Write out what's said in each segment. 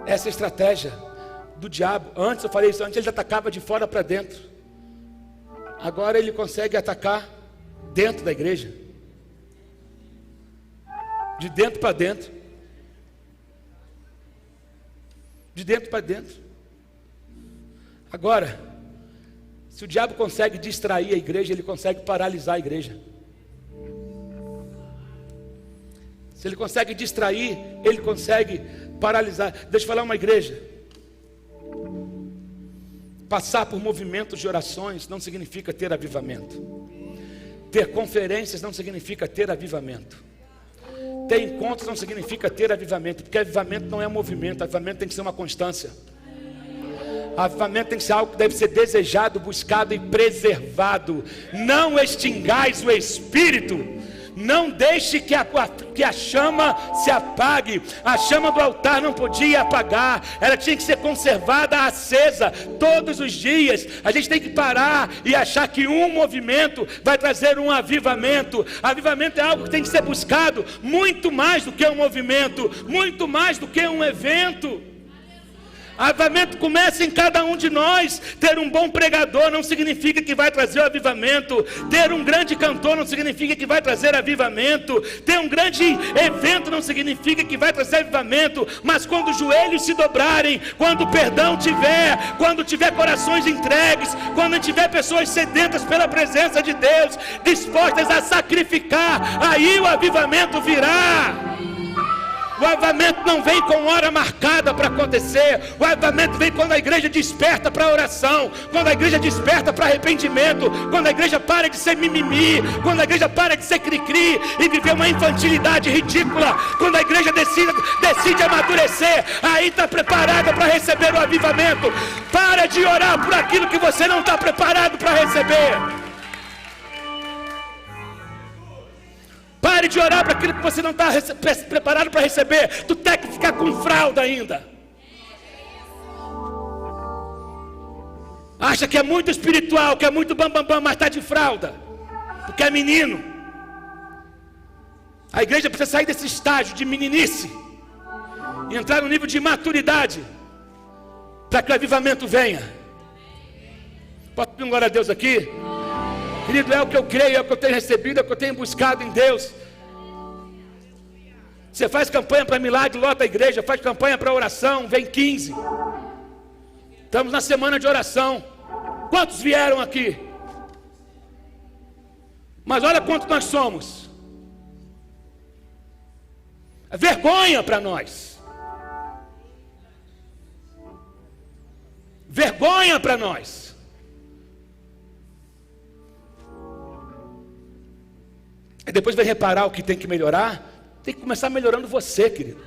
Essa é a estratégia do diabo. Antes eu falei isso, antes ele atacava de fora para dentro. Agora ele consegue atacar dentro da igreja. De dentro para dentro. De dentro para dentro. Agora, se o diabo consegue distrair a igreja, ele consegue paralisar a igreja. Se ele consegue distrair, ele consegue paralisar. Deixa eu falar uma igreja. Passar por movimentos de orações não significa ter avivamento. Ter conferências não significa ter avivamento. Ter encontros não significa ter avivamento, porque avivamento não é movimento, avivamento tem que ser uma constância. Avivamento tem que ser algo que deve ser desejado, buscado e preservado. Não extingais o Espírito. Não deixe que a chama se apague. A chama do altar não podia apagar. Ela tinha que ser conservada acesa todos os dias. A gente tem que parar e achar que um movimento vai trazer um avivamento. Avivamento é algo que tem que ser buscado muito mais do que um movimento, muito mais do que um evento. Avivamento começa em cada um de nós. Ter um bom pregador não significa que vai trazer o avivamento. Ter um grande cantor não significa que vai trazer avivamento. Ter um grande evento não significa que vai trazer avivamento. Mas quando os joelhos se dobrarem, quando o perdão tiver, quando tiver corações entregues, quando tiver pessoas sedentas pela presença de Deus, dispostas a sacrificar, aí o avivamento virá. O avivamento não vem com hora marcada para acontecer. O avivamento vem quando a igreja desperta para a oração, quando a igreja desperta para arrependimento, quando a igreja para de ser mimimi, quando a igreja para de ser cri-cri e viver uma infantilidade ridícula, quando a igreja decide amadurecer, aí está preparada para receber o avivamento. Para de orar por aquilo que você não está preparado para receber. Pare de orar para aquilo que você não está preparado para receber. Tu tem que ficar com fralda ainda. Acha que é muito espiritual, que é muito bam, mas está de fralda, porque é menino. A igreja precisa sair desse estágio de meninice e entrar no nível de maturidade, para que o avivamento venha. Posso pedir um glória a Deus aqui? Querido, é o que eu creio, é o que eu tenho recebido, é o que eu tenho buscado em Deus. Você faz campanha para milagre, lota a igreja. Faz campanha para oração, vem 15. Estamos na semana de oração. Quantos vieram aqui? Mas olha quantos nós somos. É vergonha para nós. Vergonha para nós. E depois vai reparar o que tem que melhorar. Tem que começar melhorando você, querido.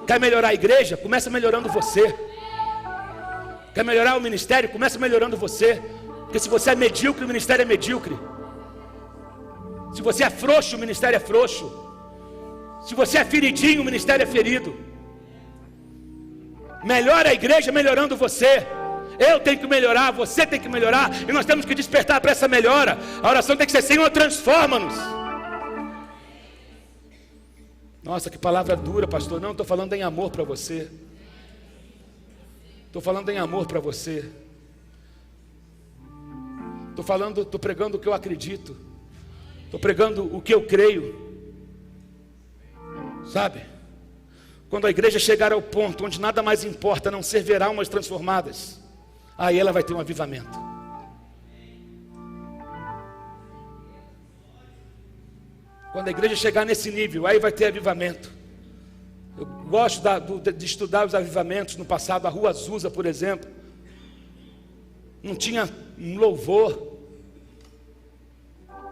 Quer melhorar a igreja? Começa melhorando você. Quer melhorar o ministério? Começa melhorando você. Porque se você é medíocre, o ministério é medíocre. Se você é frouxo, o ministério é frouxo. Se você é feridinho, o ministério é ferido. Melhora a igreja melhorando você. Eu tenho que melhorar, você tem que melhorar, e nós temos que despertar para essa melhora. A oração tem que ser: Senhor, transforma-nos. Nossa, que palavra dura, pastor. Não, estou falando em amor para você. Estou falando em amor para você. Estou pregando o que eu acredito. Estou pregando o que eu creio. Sabe? Quando a igreja chegar ao ponto onde nada mais importa a não ser ver almas transformadas, aí ela vai ter um avivamento. Quando a igreja chegar nesse nível, aí vai ter avivamento. Eu gosto de estudar os avivamentos no passado. A Rua Azusa, por exemplo, não tinha um louvor.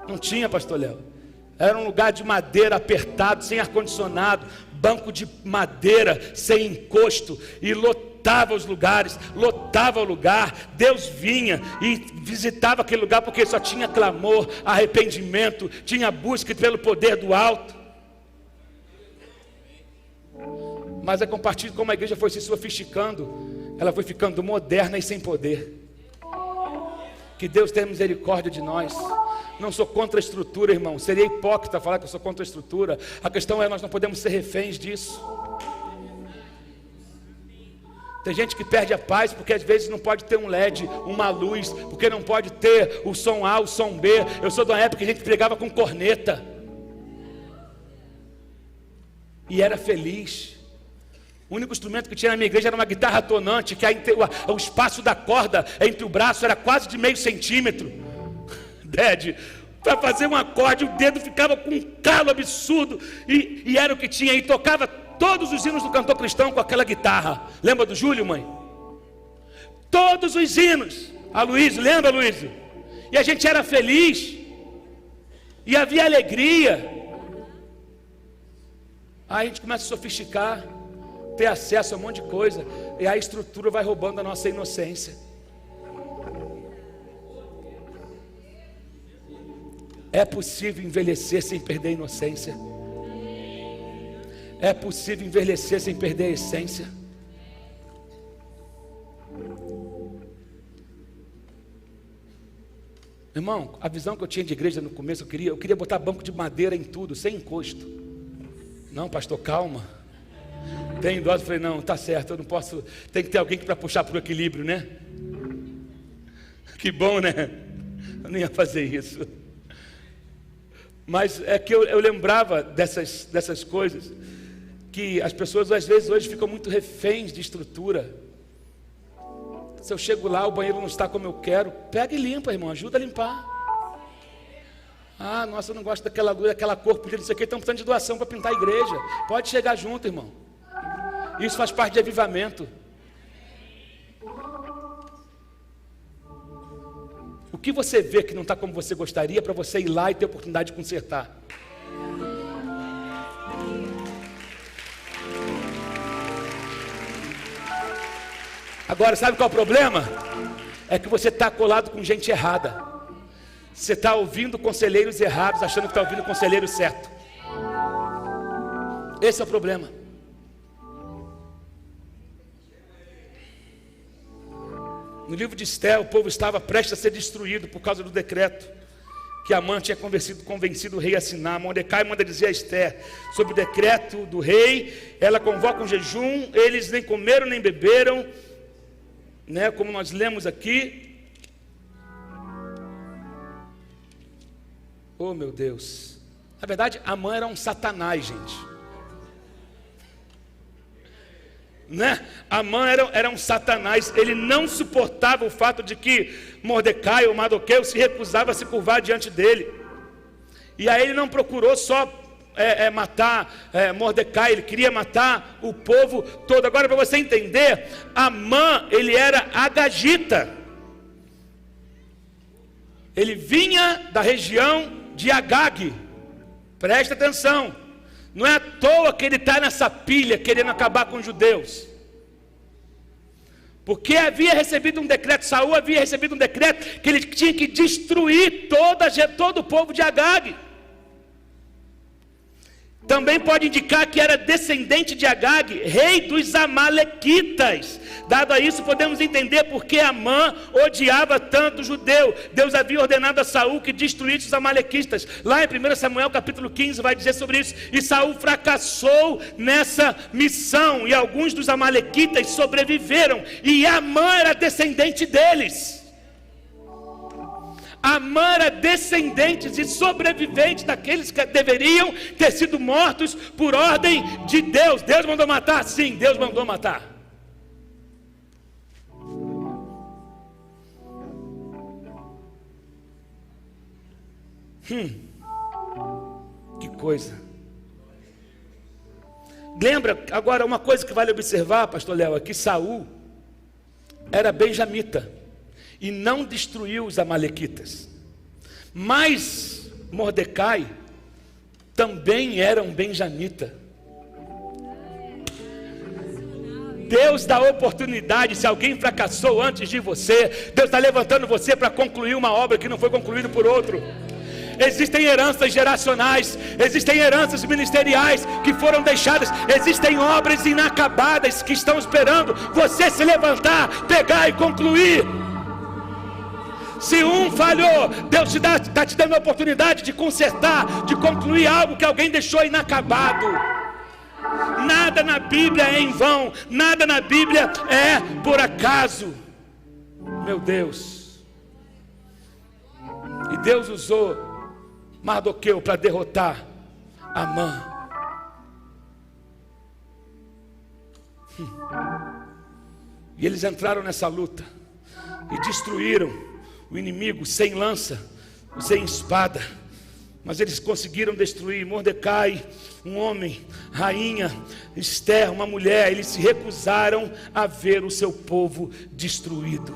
Não tinha, pastor Léo. Era um lugar de madeira apertado, sem ar-condicionado, banco de madeira, sem encosto, e lotava os lugares, lotava o lugar. Deus vinha e visitava aquele lugar, porque só tinha clamor, arrependimento, tinha busca pelo poder do alto. Mas é compartilhado como a igreja foi se sofisticando, ela foi ficando moderna e sem poder. Que Deus tenha misericórdia de nós. Não sou contra a estrutura, irmão. Seria hipócrita falar que eu sou contra a estrutura. A questão é, nós não podemos ser reféns disso. Tem gente que perde a paz porque às vezes não pode ter um LED, uma luz, porque não pode ter o som A, o som B. Eu sou de uma época que a gente pregava com corneta e era feliz. O único instrumento que tinha na minha igreja era uma guitarra tonante, que o espaço da corda entre o braço era quase de meio centímetro. Ded, para fazer um acorde, o dedo ficava com um calo absurdo, e era o que tinha, e tocava todos os hinos do cantor cristão com aquela guitarra. Lembra do Júlio, mãe? Todos os hinos. A Luísa, lembra, Luísa? E a gente era feliz, e havia alegria. Aí a gente começa a sofisticar, ter acesso a um monte de coisa, e a estrutura vai roubando a nossa inocência. É possível envelhecer sem perder a inocência. É possível envelhecer sem perder a essência. Irmão, a visão que eu tinha de igreja no começo, eu queria botar banco de madeira em tudo, sem encosto. Não, pastor, calma. Tem idoso, eu falei, não, tá certo, eu não posso. Tem que ter alguém para puxar para o equilíbrio, né? Que bom, né? Eu não ia fazer isso. Mas é que eu lembrava dessas coisas, que as pessoas às vezes hoje ficam muito reféns de estrutura. Se eu chego lá, o banheiro não está como eu quero, pega e limpa, irmão, ajuda a limpar. Ah, nossa, eu não gosto daquela luz, daquela cor, porque isso aqui estão precisando de doação para pintar a igreja. Pode chegar junto, irmão. Isso faz parte de avivamento. O que você vê que não está como você gostaria, para você ir lá e ter a oportunidade de consertar. Agora, sabe qual é o problema? É que você está colado com gente errada. Você está ouvindo conselheiros errados, achando que está ouvindo o conselheiro certo. Esse é o problema. No livro de Esther, o povo estava prestes a ser destruído por causa do decreto que Amã tinha convencido o rei a assinar. Mordecai manda dizer a Esther sobre o decreto do rei. Ela convoca um jejum, eles nem comeram nem beberam, né, como nós lemos aqui. Oh, meu Deus. Na verdade, Amã era um satanás, gente. Né? Amã era um satanás. Ele não suportava o fato de que Mordecai ou Mardoqueu se recusava a se curvar diante dele. E aí ele não procurou só matar Mordecai, ele queria matar o povo todo. Agora, para você entender, Amã, ele era agagita. Ele vinha da região de Agag. Presta atenção. Não é à toa que ele está nessa pilha querendo acabar com os judeus. Porque havia recebido um decreto, Saul havia recebido um decreto que ele tinha que destruir todo o povo de Agag. Também pode indicar que era descendente de Agag, rei dos amalequitas. Dado a isso, podemos entender por que Amã odiava tanto o judeu. Deus havia ordenado a Saul que destruísse os amalequitas. Lá em 1 Samuel capítulo 15 vai dizer sobre isso. E Saul fracassou nessa missão, e alguns dos amalequitas sobreviveram, e Amã era descendente deles. Amã era descendentes e sobreviventes daqueles que deveriam ter sido mortos por ordem de Deus. Deus mandou matar? Sim, Deus mandou matar. Que coisa. Lembra, agora uma coisa que vale observar, pastor Léo, é que Saul era benjamita e não destruiu os amalequitas. Mas Mordecai também era um benjamita. Deus dá oportunidade. Se alguém fracassou antes de você, Deus está levantando você para concluir uma obra que não foi concluída por outro. Existem heranças geracionais, existem heranças ministeriais que foram deixadas, existem obras inacabadas que estão esperando você se levantar, pegar e concluir. Se um falhou, Deus está te dando a oportunidade de consertar, de concluir algo que alguém deixou inacabado. nada na Bíblia é em vão, nada na Bíblia é por acaso. Meu Deus. E Deus usou Mardoqueu para derrotar Amã. E eles entraram nessa luta e destruíram o inimigo sem lança, sem espada. Mas eles conseguiram destruir Mordecai, um homem, rainha, Esther, uma mulher. Eles se recusaram a ver o seu povo destruído.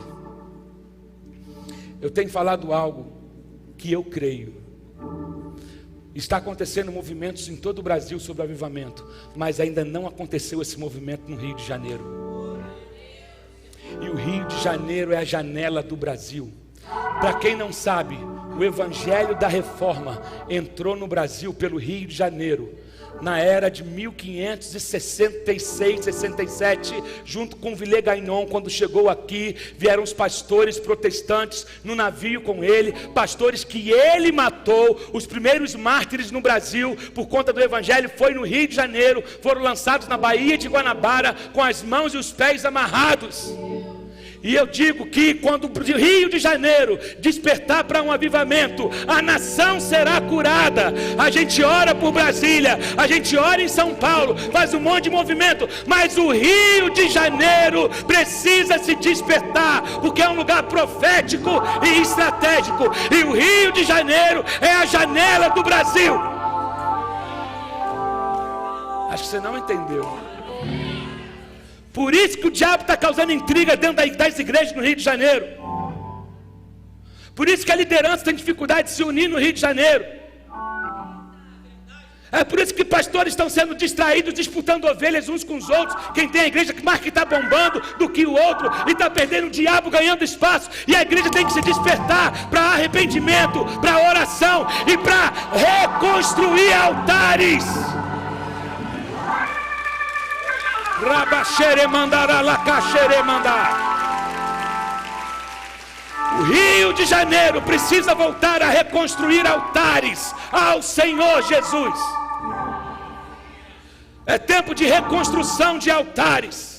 Eu tenho falado algo que eu creio. Está acontecendo movimentos em todo o Brasil sobre o avivamento, mas ainda não aconteceu esse movimento no Rio de Janeiro. E o Rio de Janeiro é a janela do Brasil. Para quem não sabe, o Evangelho da Reforma entrou no Brasil pelo Rio de Janeiro na era de 1566, 67, junto com Villet Gagnon. Quando chegou aqui, vieram os pastores protestantes no navio com ele, pastores que ele matou. Os primeiros mártires no Brasil por conta do Evangelho foi no Rio de Janeiro, foram lançados na Baía de Guanabara com as mãos e os pés amarrados. E eu digo que quando o Rio de Janeiro despertar para um avivamento, a nação será curada. A gente ora por Brasília, a gente ora em São Paulo, faz um monte de movimento, mas o Rio de Janeiro precisa se despertar, porque é um lugar profético e estratégico. E o Rio de Janeiro é a janela do Brasil. Acho que você não entendeu. Por isso que o diabo está causando intriga dentro das igrejas no Rio de Janeiro. Por isso que a liderança tem dificuldade de se unir no Rio de Janeiro. É por isso que pastores estão sendo distraídos, disputando ovelhas uns com os outros. Quem tem a igreja que mais que está bombando do que o outro, e está perdendo o diabo, ganhando espaço. E a igreja tem que se despertar para arrependimento, para oração e para reconstruir altares. O Rio de Janeiro precisa voltar a reconstruir altares ao Senhor Jesus. É tempo de reconstrução de altares.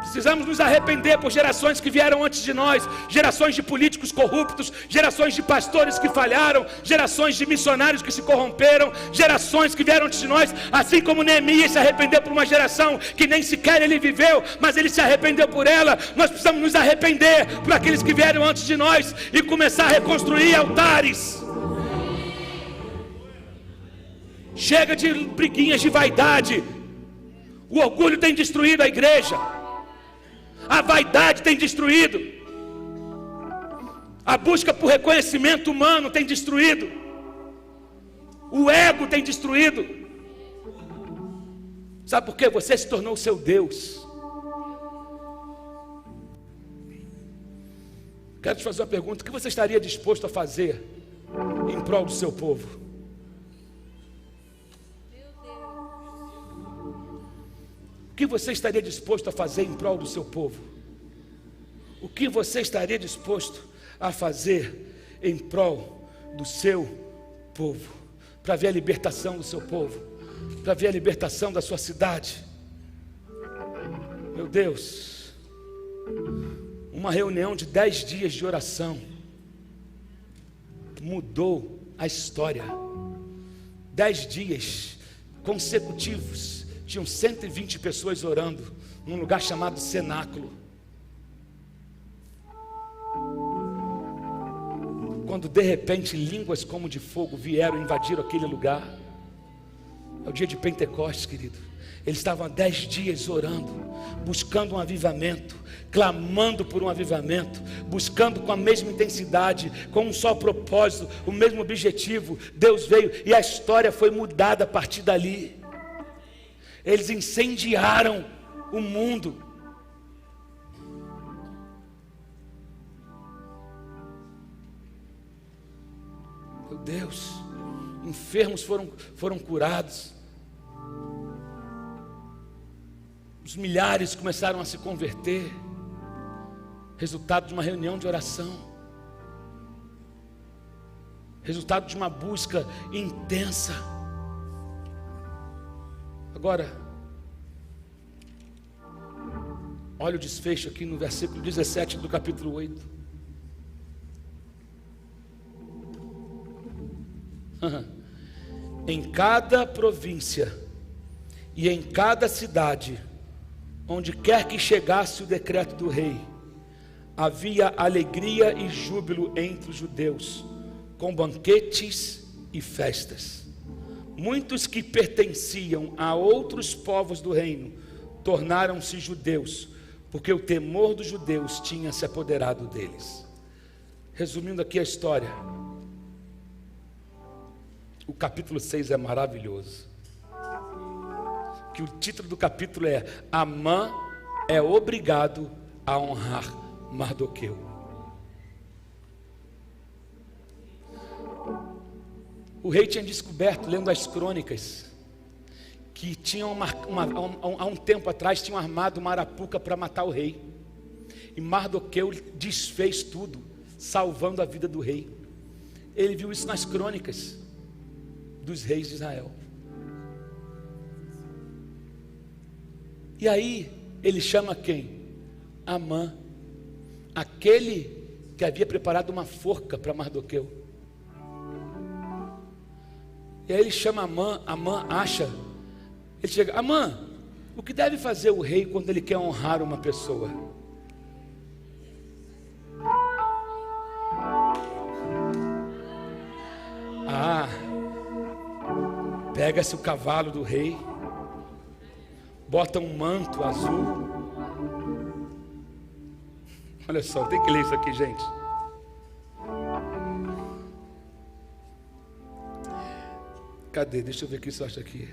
Precisamos nos arrepender por gerações que vieram antes de nós, gerações de políticos corruptos, gerações de pastores que falharam, gerações de missionários que se corromperam, gerações que vieram antes de nós, assim como Neemias se arrependeu por uma geração que nem sequer ele viveu, mas ele se arrependeu por ela. Nós precisamos nos arrepender por aqueles que vieram antes de nós e começar a reconstruir altares. Chega de briguinhas de vaidade. O orgulho tem destruído a igreja. A vaidade tem destruído. A busca por reconhecimento humano tem destruído. O ego tem destruído. Sabe por quê? Você se tornou o seu Deus. Quero te fazer uma pergunta. O que você estaria disposto a fazer em prol do seu povo? O que você estaria disposto a fazer em prol do seu povo? O que você estaria disposto a fazer em prol do seu povo? Para ver a libertação do seu povo, para ver a libertação da sua cidade. Meu Deus, uma reunião de 10 dias de oração mudou a história. 10 dias consecutivos. Tinham 120 pessoas orando num lugar chamado Cenáculo. Quando de repente línguas como de fogo vieram e invadiram aquele lugar. É o dia de Pentecostes, querido. Eles estavam há 10 dias orando, buscando um avivamento, clamando por um avivamento, buscando com a mesma intensidade, com um só propósito, o mesmo objetivo. Deus veio e a história foi mudada a partir dali. Eles incendiaram o mundo. Meu Deus, enfermos foram curados. Os milhares começaram a se converter. Resultado de uma reunião de oração. Resultado de uma busca intensa. Agora, olha o desfecho aqui no versículo 17 do capítulo 8. Em cada província e em cada cidade, onde quer que chegasse o decreto do rei, havia alegria e júbilo entre os judeus, com banquetes e festas. Muitos que pertenciam a outros povos do reino tornaram-se judeus, porque o temor dos judeus tinha se apoderado deles. Resumindo aqui a história, o capítulo 6 é maravilhoso. Que o título do capítulo é: Amã é obrigado a honrar Mardoqueu. O rei tinha descoberto, lendo as crônicas, que tinham há um tempo atrás tinham armado uma arapuca para matar o rei. E Mardoqueu desfez tudo, salvando a vida do rei. Ele viu isso nas crônicas dos reis de Israel. E aí ele chama quem? Amã, aquele que havia preparado uma forca para Mardoqueu. E aí ele chama Amã. Amã acha, ele chega: Amã, o que deve fazer o rei quando ele quer honrar uma pessoa? Pega-se o cavalo do rei, bota um manto azul. Olha só, tem que ler isso aqui, gente. Cadê? Deixa eu ver o que isso acha aqui.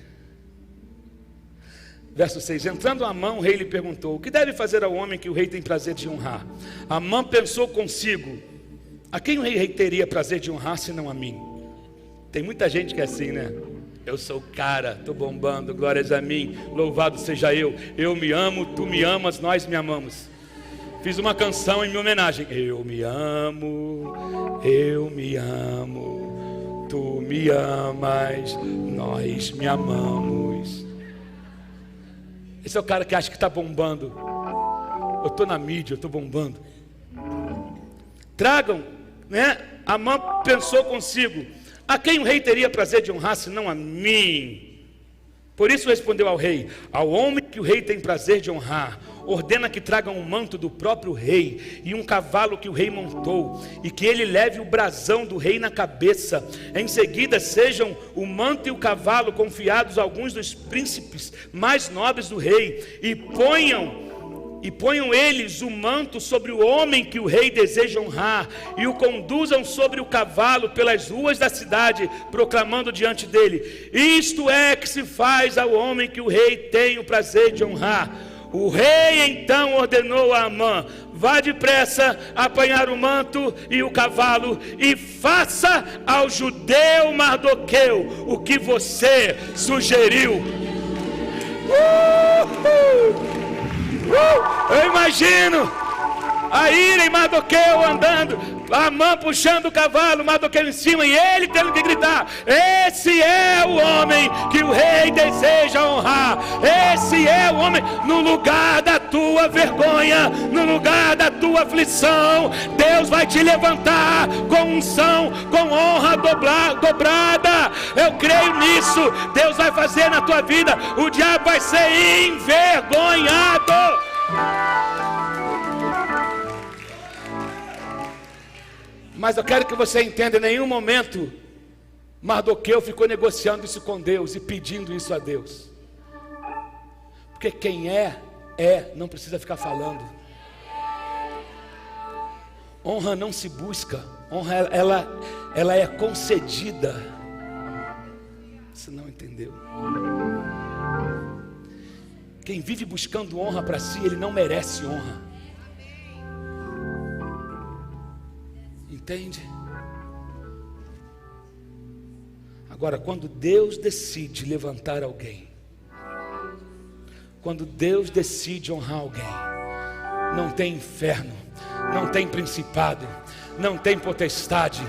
Verso 6: Entrando Amã, o rei lhe perguntou: o que deve fazer ao homem que o rei tem prazer de honrar? Amã pensou consigo: a quem o rei teria prazer de honrar, senão a mim? Tem muita gente que é assim, né? Eu sou o cara, estou bombando, glórias a mim, louvado seja eu me amo, tu me amas, nós me amamos. Fiz uma canção em minha homenagem: eu me amo, tu me amas, nós me amamos. Esse é o cara que acha que está bombando. Eu estou na mídia, eu estou bombando. Tragam, né? Amã pensou consigo: a quem o rei teria prazer de honrar, senão a mim? Por isso respondeu ao rei: ao homem que o rei tem prazer de honrar, ordena que tragam um manto do próprio rei e um cavalo que o rei montou, e que ele leve o brasão do rei na cabeça. Em seguida sejam o manto e o cavalo confiados a alguns dos príncipes mais nobres do rei, e ponham eles o manto sobre o homem que o rei deseja honrar, e o conduzam sobre o cavalo pelas ruas da cidade, proclamando diante dele: isto é que se faz ao homem que o rei tem o prazer de honrar. O rei então ordenou a Amã: vá depressa apanhar o manto e o cavalo, e faça ao judeu Mardoqueu o que você sugeriu. Eu imagino a ira em Mardoqueu andando, Amã puxando o cavalo, Mardoqueu em cima, e ele tendo que gritar: esse é o homem que o rei deseja honrar, esse é o homem. No lugar da tua vergonha, no lugar da tua aflição, Deus vai te levantar com unção, com honra dobrada. Eu creio nisso. Deus vai fazer na tua vida, o diabo vai ser envergonhado. Mas eu quero que você entenda: em nenhum momento Mardoqueu ficou negociando isso com Deus e pedindo isso a Deus. Porque quem é, não precisa ficar falando. Honra não se busca, honra ela é concedida. Você não entendeu? Quem vive buscando honra para si, ele não merece honra. Entende? Agora, quando Deus decide levantar alguém, quando Deus decide honrar alguém, não tem inferno, não tem principado, não tem potestade,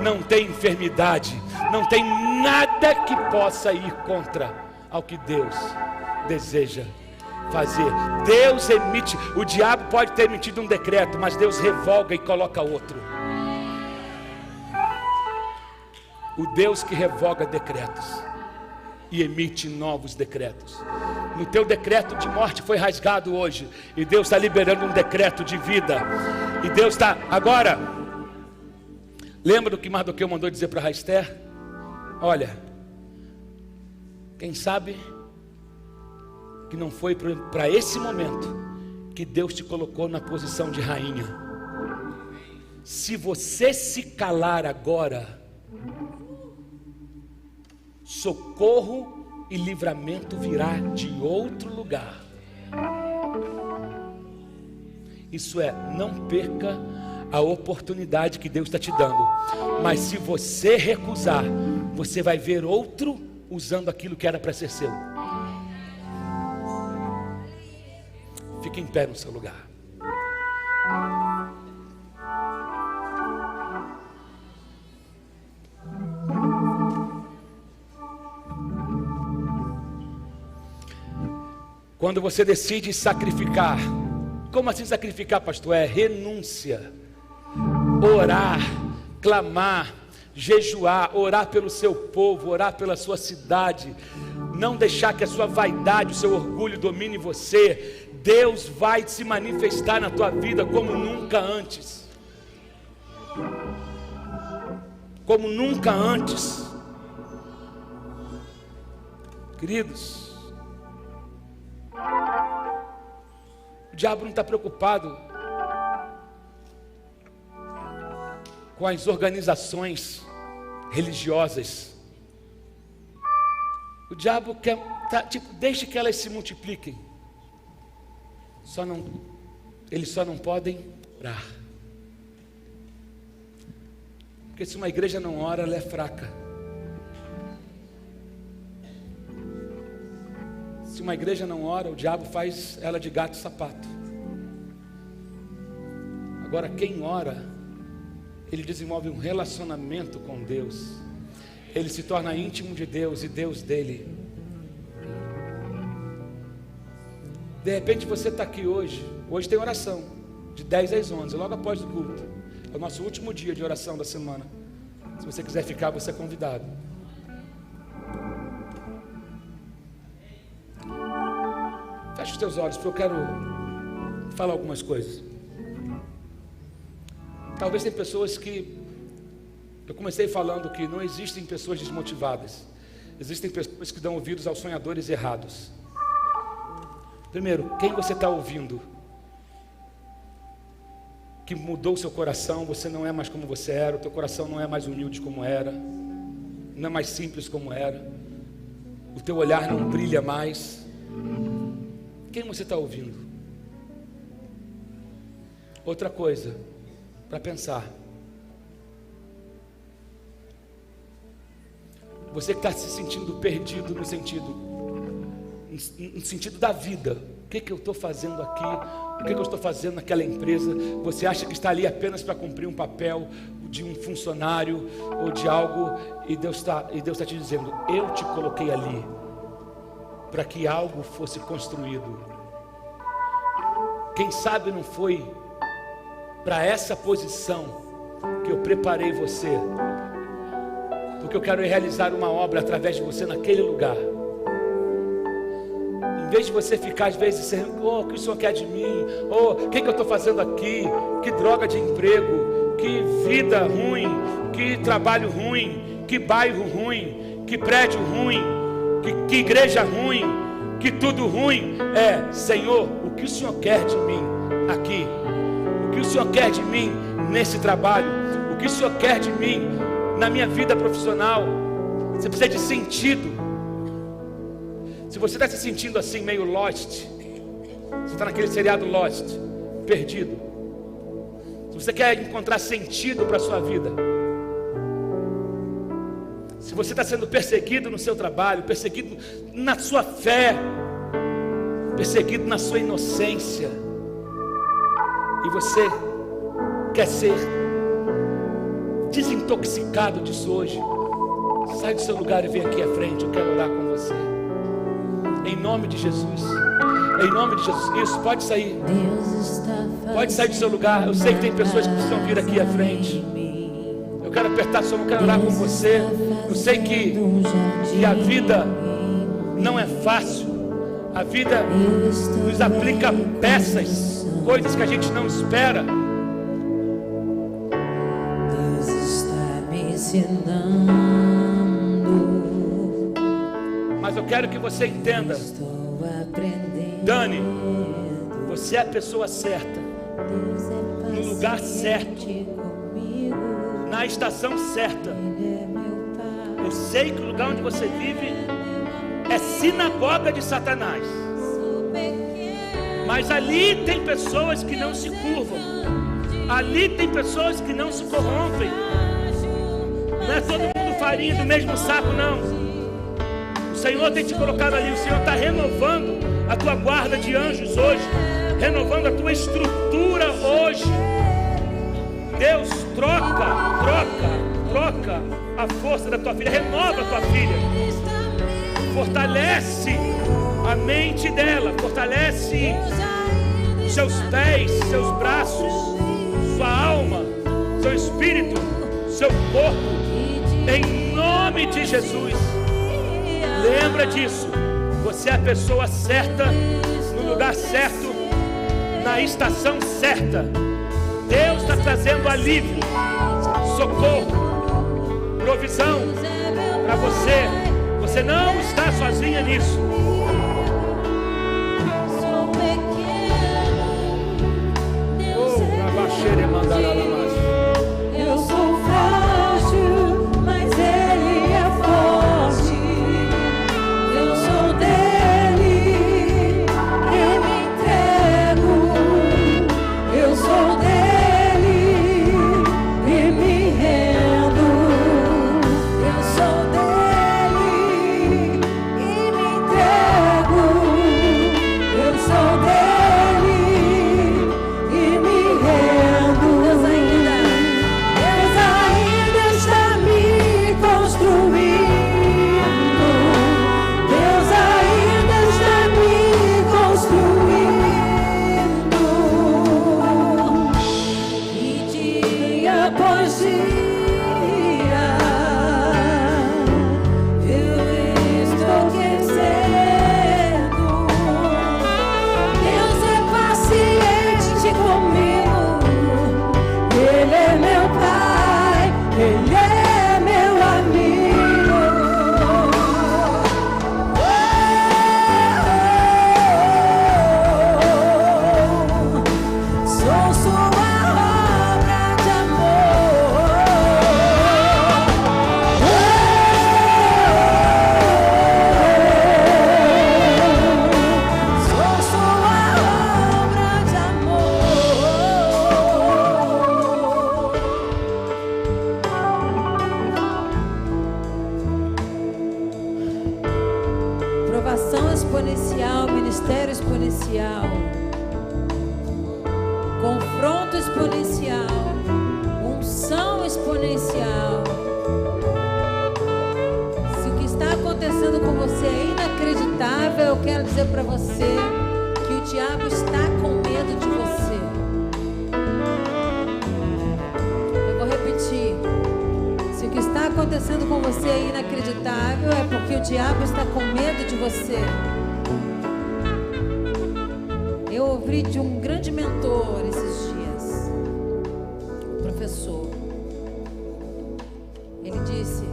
não tem enfermidade, não tem nada que possa ir contra ao que Deus deseja fazer. Deus emite, o diabo pode ter emitido um decreto, mas Deus revoga e coloca outro. O Deus que revoga decretos e emite novos decretos. No teu decreto de morte foi rasgado hoje, e Deus está liberando um decreto de vida. E Deus está agora. Lembra do que Mardoqueu mandou dizer para Esther? Olha, quem sabe que não foi para esse momento que Deus te colocou na posição de rainha. Se você se calar agora, socorro e livramento virá de outro lugar. Isso é, não perca a oportunidade que Deus está te dando. Mas se você recusar, você vai ver outro usando aquilo que era para ser seu. Fique em pé no seu lugar. Quando você decide sacrificar, como assim sacrificar, pastor? É renúncia, orar, clamar, jejuar, orar pelo seu povo, orar pela sua cidade, não deixar que a sua vaidade, o seu orgulho domine você. Deus vai se manifestar na tua vida como nunca antes. Como nunca antes. Queridos, o diabo não está preocupado com as organizações religiosas. O diabo quer, deixe que elas se multipliquem. Eles só não podem orar. Porque se uma igreja não ora, ela é fraca. Se uma igreja não ora, o diabo faz ela de gato e sapato. Agora, quem ora, ele desenvolve um relacionamento com Deus. Ele se torna íntimo de Deus e Deus dele. De repente você está aqui hoje. Hoje tem oração, de 10 às 11, logo após o culto. É o nosso último dia de oração da semana. Se você quiser ficar, você é convidado. Feche os teus olhos, porque eu quero falar algumas coisas. Talvez tem pessoas que... Eu comecei falando que não existem pessoas desmotivadas. Existem pessoas que dão ouvidos aos sonhadores errados. Primeiro, quem você está ouvindo? Que mudou o seu coração, você não é mais como você era, o teu coração não é mais humilde como era, não é mais simples como era, o teu olhar não brilha mais. Quem você está ouvindo? Outra coisa, para pensar. Você que está se sentindo perdido no sentido da vida. O que eu estou fazendo aqui? O que eu estou fazendo naquela empresa? Você acha que está ali apenas para cumprir um papel de um funcionário ou de algo, e Deus está te dizendo: eu te coloquei ali para que algo fosse construído. Quem sabe não foi para essa posição que eu preparei você, porque eu quero realizar uma obra através de você naquele lugar. Em vez de você ficar às vezes dizendo: oh, o que o Senhor quer de mim? Oh, o que eu estou fazendo aqui? Que droga de emprego, que vida ruim, que trabalho ruim, que bairro ruim, que prédio ruim, que igreja ruim, que tudo ruim. Senhor, o que o Senhor quer de mim aqui? O que o Senhor quer de mim nesse trabalho? O que o Senhor quer de mim na minha vida profissional? Você precisa de sentido. Se você está se sentindo assim, meio lost, você está naquele seriado Lost, perdido. Se você quer encontrar sentido para a sua vida, se você está sendo perseguido no seu trabalho, perseguido na sua fé, perseguido na sua inocência, e você quer ser desintoxicado disso hoje, sai do seu lugar e vem aqui à frente. Eu quero orar com você. nome de Jesus. Em nome de Jesus. Isso, pode sair. Pode sair do seu lugar. Eu sei que tem pessoas que precisam vir aqui à frente. Eu quero apertar sua mão, eu quero orar com você. Eu sei que a vida não é fácil. A vida nos aplica peças, coisas que a gente não espera. Deus está me ensinando. Mas eu quero que você entenda. Estou aprendendo. Dani, você é a pessoa certa, no lugar certo, na estação certa. Eu sei que o lugar onde você vive é sinagoga de Satanás, mas ali tem pessoas que não se curvam, ali tem pessoas que não se corrompem. Não é todo mundo farinha do mesmo saco, não. O Senhor tem te colocado ali. O Senhor está renovando a tua guarda de anjos hoje, renovando a tua estrutura hoje. Deus troca a força da tua filha, renova a tua filha, fortalece a mente dela, fortalece seus pés, seus braços, sua alma, seu espírito, seu corpo, em nome de Jesus. Lembra disso, você é a pessoa certa, no lugar certo, na estação certa. Deus está trazendo alívio, socorro, provisão para você. Você não está sozinha nisso. Eu sou frágil, mas Ele é forte. Eu sou dele, eu me entrego. Eu sou dele e me rendo. Eu sou dele e me entrego. Eu sou dele e me rendo. Deus ainda está me construindo. Deus ainda está me construindo. E dia após dia eu estou crescendo. Deus é paciente comigo. Ele é meu pai, Ele é meu amigo. Sou sua obra de amor. Sou sua obra de amor. Provação exponencial, ministério exponencial, confronto exponencial, unção exponencial. Se o que está acontecendo com você é inacreditável, eu quero dizer para você que o diabo está com medo de você. Eu vou repetir. Se o que está acontecendo com você é inacreditável, é porque o diabo está com medo de você. Eu ouvi de um grande mentor esses dias, um professor. Ele disse: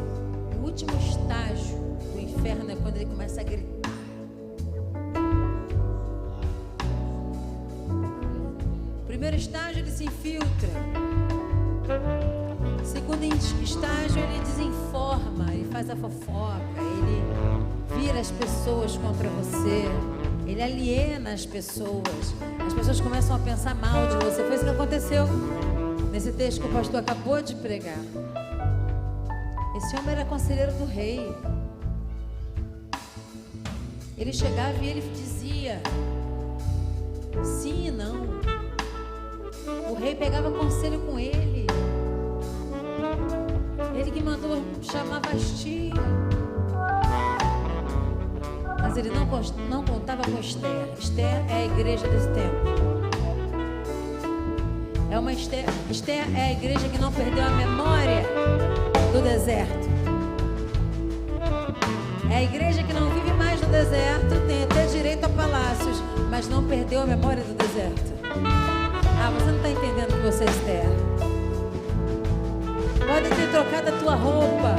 o último estágio do inferno é quando ele começa a gritar. O primeiro estágio, ele se infiltra. Segundo estágio, ele desinforma, ele faz a fofoca, ele vira as pessoas contra você, ele aliena as pessoas começam a pensar mal de você. Foi isso que aconteceu nesse texto que o pastor acabou de pregar. Esse homem era conselheiro do rei. Ele chegava e ele dizia sim e não. O rei pegava conselho com ele. Ele que mandou chamar Vasti. Mas mas ele não contava com Esther. Esther é a igreja desse tempo. Esther é a igreja que não perdeu a memória do deserto. É a igreja que não vive mais no deserto, tem até direito a palácios, mas não perdeu a memória do deserto. Ah, você não está entendendo que você é Esther. Podem ter trocado a tua roupa,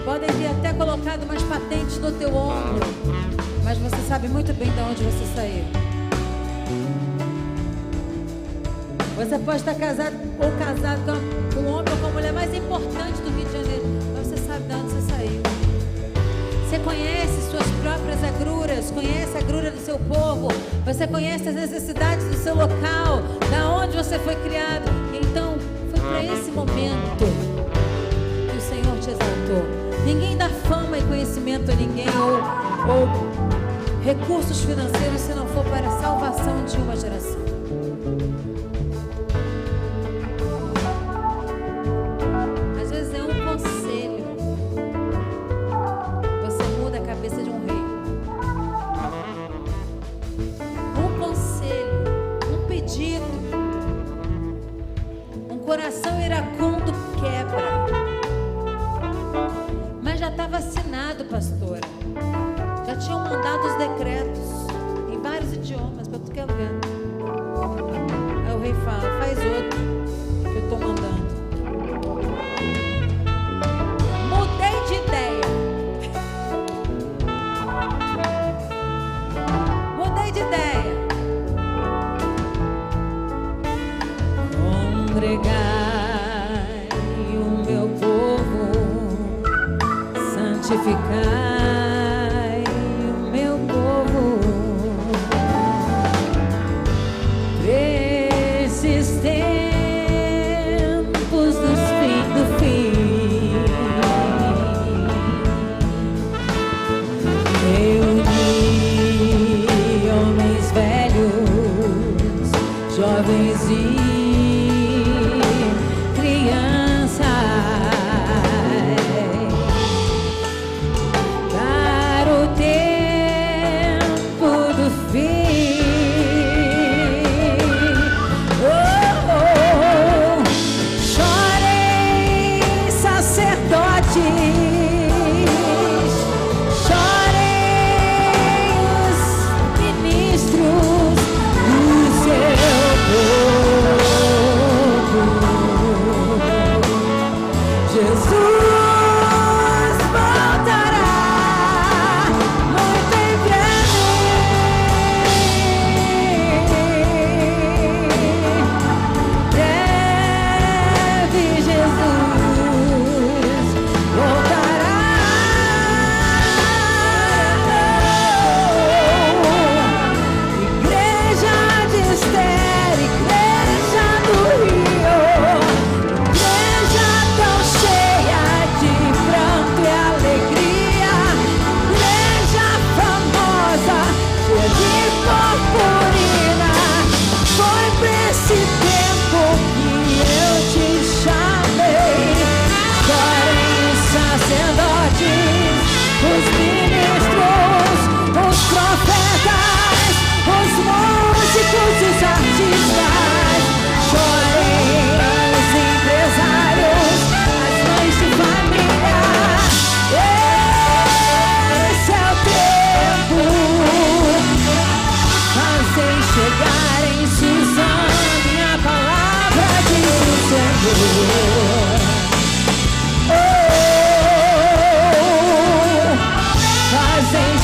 podem ter até colocado umas patentes no teu ombro, mas você sabe muito bem de onde você saiu. Você pode estar casado ou casado com um homem ou com a mulher mais importante do Rio de Janeiro, mas você sabe de onde você saiu. Você conhece suas próprias agruras, conhece a agrura do seu povo, você conhece as necessidades do seu local, da onde você foi criado. Então, foi para esse momento que o Senhor te exaltou. Ninguém dá fama e conhecimento a ninguém ou recursos financeiros se não for para a salvação de uma geração. Coração iracundo quebra. Mas já estava assinado, pastora. Já tinham mandado os decretos em vários idiomas para tudo que é lugar. Aí o rei fala: faz outro que eu estou mandando. Mudei de ideia. Mudei de ideia. Congregai o meu povo, santificai o meu povo, nesses tempos do fim, reuni homens velhos, jovens e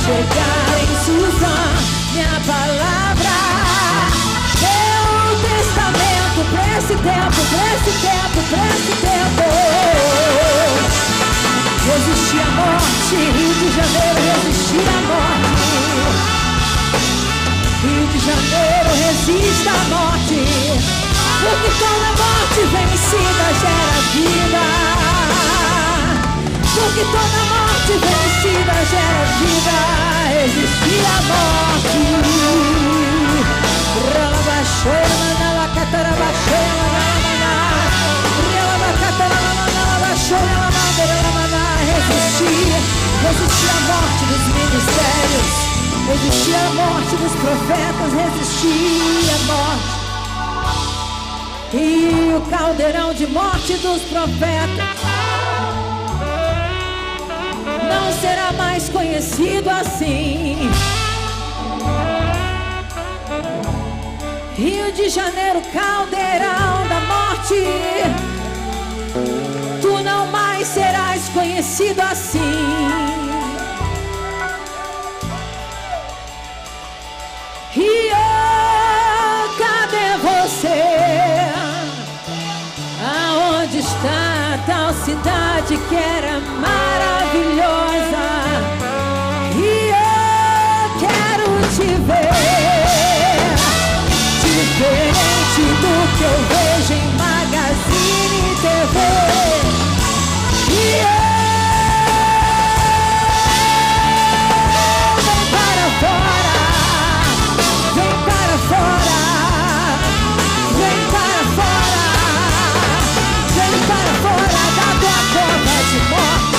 chegar em Suzã, minha palavra, meu testamento, pra esse tempo. Resistir à morte, Rio de Janeiro, resistir à morte. Rio de Janeiro, resista à morte, porque toda morte vencida gera vida. Porque toda morte vencida gera vida. Resistir à morte. Resistir à morte dos ministérios. resistia à morte dos profetas, resistia à morte. E o caldeirão de morte dos profetas não será mais conhecido assim. Rio de Janeiro, caldeirão da morte, tu não mais serás conhecido assim. Rio, cadê você? Aonde está a tal cidade que era maravilhosa? Rio, quero te ver, diferente do que eu vejo em Magazine TV. Rio, vem para fora, vem para fora, vem para fora, vem para fora da tua cova de morte.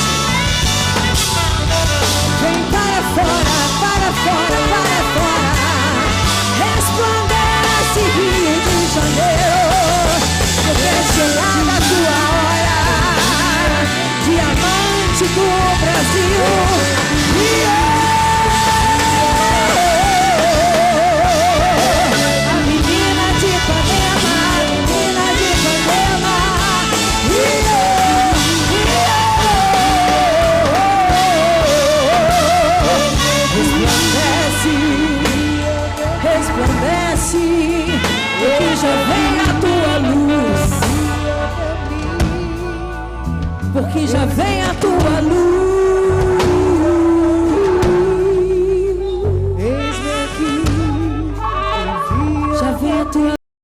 Vem para fora, para fora, para fora. Resplandece, Rio de Janeiro, porque é chegada a tua hora. Diamante do Brasil, Rio. A menina de Ipanema, a menina de Ipanema, Rio, Rio. Resplandece, porque já vem a tua luz, porque já vem a tua luz. Eis-me aqui, já vem a tua luz.